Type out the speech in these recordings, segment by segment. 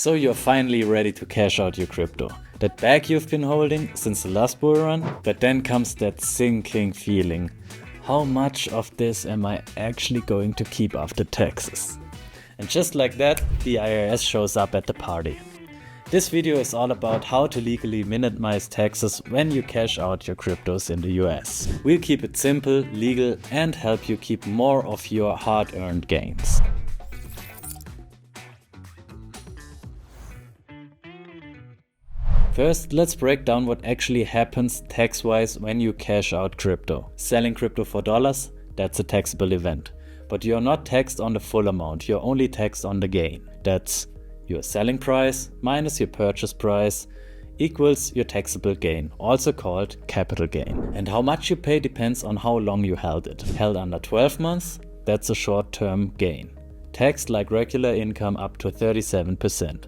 So you're finally ready to cash out your crypto. That bag you've been holding since the last bull run, but then comes that sinking feeling. How much of this am I actually going to keep after taxes? And just like that, the IRS shows up at the party. This video is all about how to legally minimize taxes when you cash out your cryptos in the US. We'll keep it simple, legal, and help you keep more of your hard-earned gains. First, let's break down what actually happens tax-wise when you cash out crypto. Selling crypto for dollars, that's a taxable event. But you're not taxed on the full amount, you're only taxed on the gain. That's your selling price minus your purchase price equals your taxable gain, also called capital gain. And how much you pay depends on how long you held it. Held under 12 months, that's a short-term gain. Taxed like regular income up to 37%.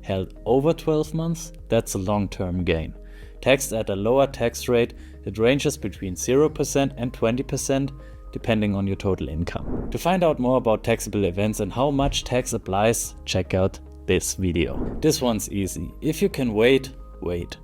Held over 12 months, that's a long-term gain. Taxed at a lower tax rate that ranges between 0% and 20% depending on your total income. To find out more about taxable events and how much tax applies, check out this video. This one's easy. If you can wait, wait.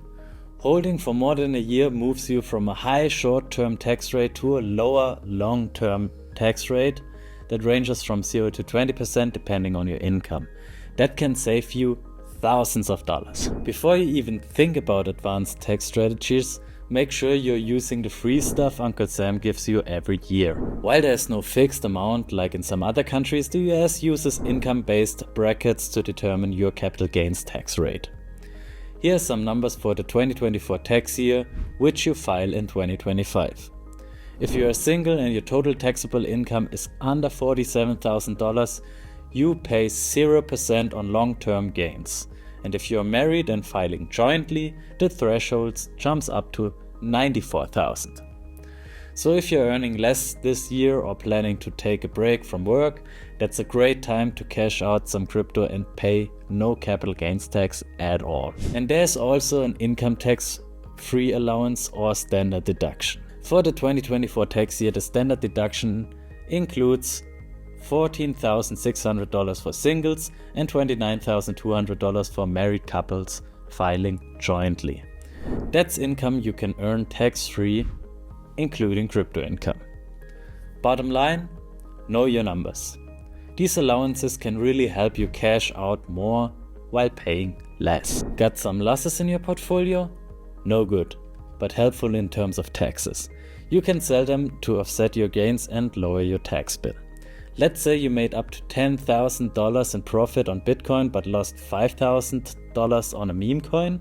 Holding for more than a year moves you from a high short-term tax rate to a lower long-term tax rate that ranges from 0 to 20% depending on your income. That can save you thousands of dollars. Before you even think about advanced tax strategies, make sure you're using the free stuff Uncle Sam gives you every year. While there's no fixed amount like in some other countries, the US uses income-based brackets to determine your capital gains tax rate. Here are some numbers for the 2024 tax year, which you file in 2025. If you are single and your total taxable income is under $47,000, you pay 0% on long-term gains. And if you're married and filing jointly, the threshold jumps up to $94,000. So if you're earning less this year or planning to take a break from work, that's a great time to cash out some crypto and pay no capital gains tax at all. And there's also an income tax free allowance or standard deduction. For the 2024 tax year, the standard deduction includes $14,600 for singles and $29,200 for married couples filing jointly. That's income you can earn tax-free, including crypto income. Bottom line, know your numbers. These allowances can really help you cash out more while paying less. Got some losses in your portfolio? No good, but helpful in terms of taxes. You can sell them to offset your gains and lower your tax bill. Let's say you made up to $10,000 in profit on Bitcoin but lost $5,000 on a meme coin.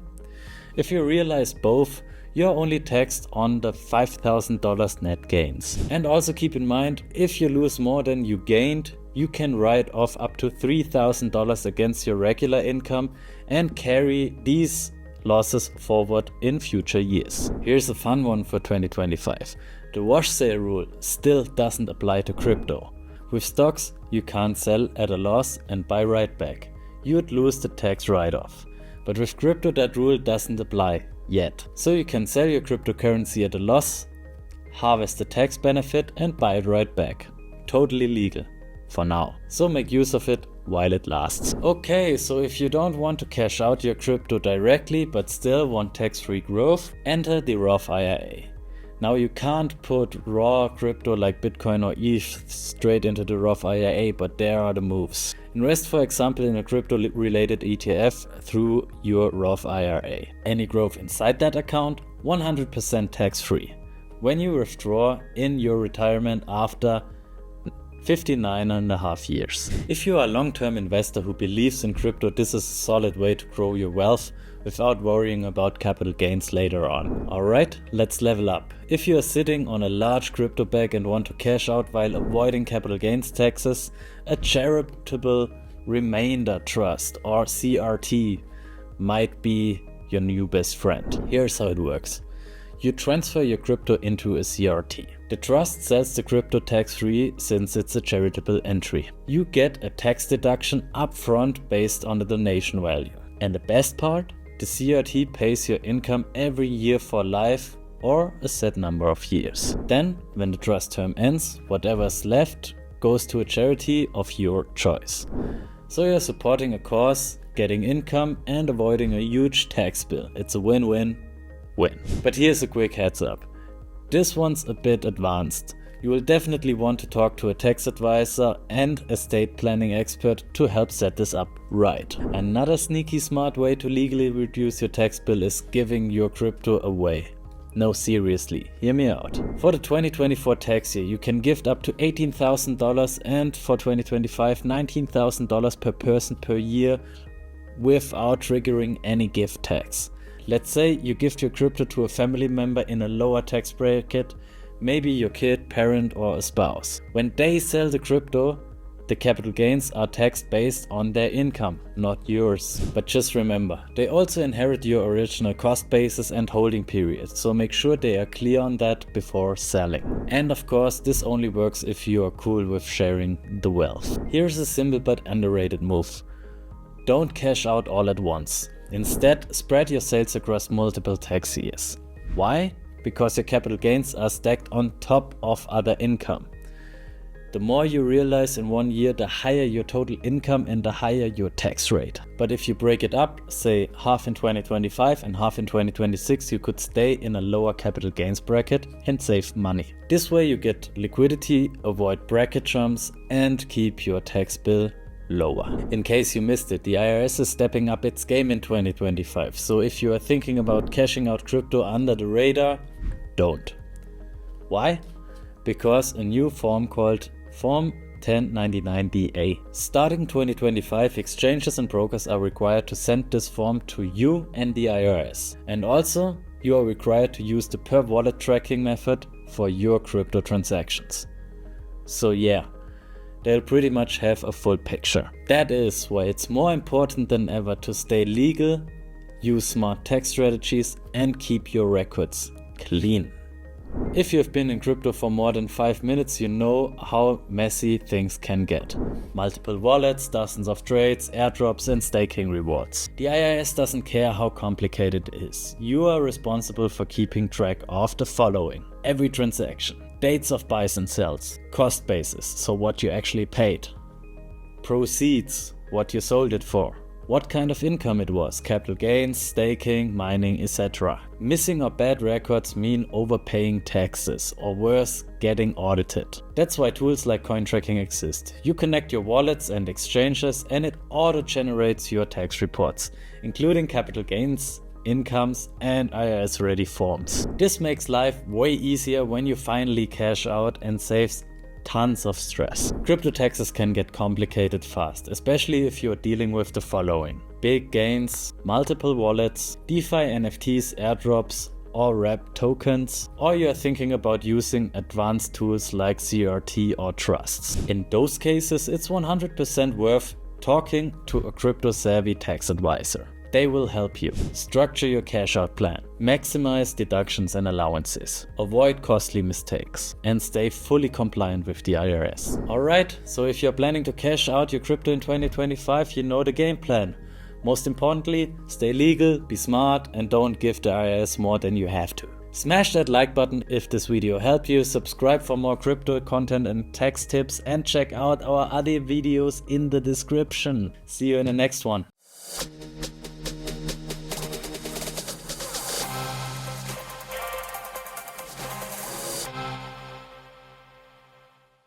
If you realize both, you're only taxed on the $5,000 net gains. And also keep in mind, if you lose more than you gained, you can write off up to $3,000 against your regular income and carry these losses forward in future years. Here's a fun one for 2025. The wash sale rule still doesn't apply to crypto. With stocks, you can't sell at a loss and buy right back. You'd lose the tax write-off. But with crypto, that rule doesn't apply yet. So you can sell your cryptocurrency at a loss, harvest the tax benefit and buy it right back. Totally legal. For now. So make use of it while it lasts. Okay, so if you don't want to cash out your crypto directly but still want tax-free growth, enter the Roth IRA. Now you can't put raw crypto like Bitcoin or ETH straight into the Roth IRA, but there are the moves. Invest, for example, in a crypto-related ETF through your Roth IRA. Any growth inside that account, 100% tax-free. When you withdraw in your retirement after 59.5 years. If you are a long-term investor who believes in crypto, this is a solid way to grow your wealth without worrying about capital gains later on. Alright, let's level up. If you are sitting on a large crypto bag and want to cash out while avoiding capital gains taxes, a charitable remainder trust or CRT might be your new best friend. Here's how it works. You transfer your crypto into a CRT. The trust sells the crypto tax-free since it's a charitable entry. You get a tax deduction upfront based on the donation value. And the best part? The CRT pays your income every year for life or a set number of years. Then, when the trust term ends, whatever's left goes to a charity of your choice. So you're supporting a cause getting income and avoiding a huge tax bill. It's a win-win-win. But here's a quick heads up. This one's a bit advanced. You will definitely want to talk to a tax advisor and estate planning expert to help set this up right. Another sneaky smart way to legally reduce your tax bill is giving your crypto away. No, seriously, hear me out. For the 2024 tax year, you can gift up to $18,000 and for 2025, $19,000 per person per year without triggering any gift tax. Let's say you gift your crypto to a family member in a lower tax bracket, maybe your kid, parent or a spouse. When they sell the crypto, the capital gains are taxed based on their income, not yours. But just remember, they also inherit your original cost basis and holding period, so make sure they are clear on that before selling. And of course, this only works if you are cool with sharing the wealth. Here's a simple but underrated move. Don't cash out all at once. Instead, spread your sales across multiple tax years. Why? Because your capital gains are stacked on top of other income. The more you realize in one year, the higher your total income and the higher your tax rate. But if you break it up, say half in 2025 and half in 2026, you could stay in a lower capital gains bracket and save money. This way you get liquidity, avoid bracket jumps and keep your tax bill lower. In case you missed it, the IRS is stepping up its game in 2025. So if you are thinking about cashing out crypto under the radar, don't. Why? Because a new form called Form 1099-DA. Starting 2025, exchanges and brokers are required to send this form to you and the IRS. And also, you are required to use the per wallet tracking method for your crypto transactions. So yeah, they'll pretty much have a full picture. That is why it's more important than ever to stay legal, use smart tax strategies and keep your records clean. If you have been in crypto for more than 5 minutes, you know how messy things can get. Multiple wallets, dozens of trades, airdrops and staking rewards. The IRS doesn't care how complicated it is. You are responsible for keeping track of the following: every transaction, dates of buys and sells, cost basis, so what you actually paid, proceeds, what you sold it for, what kind of income it was, capital gains, staking, mining, etc. Missing or bad records mean overpaying taxes, or worse, getting audited. That's why tools like coin tracking exist. You connect your wallets and exchanges and it auto-generates your tax reports, including capital gains, incomes and IRS ready forms. This makes life way easier when you finally cash out and saves tons of stress. Crypto taxes can get complicated fast, especially if you're dealing with the following: big gains, multiple wallets, DeFi NFTs, airdrops or wrapped tokens, or you're thinking about using advanced tools like CRT or trusts. In those cases, it's 100% worth talking to a crypto savvy tax advisor. They will help you structure your cash out plan, maximize deductions and allowances, avoid costly mistakes, and stay fully compliant with the IRS. Alright, so if you're planning to cash out your crypto in 2025, you know the game plan. Most importantly, stay legal, be smart, and don't give the IRS more than you have to. Smash that like button if this video helped you, subscribe for more crypto content and tax tips, and check out our other videos in the description. See you in the next one.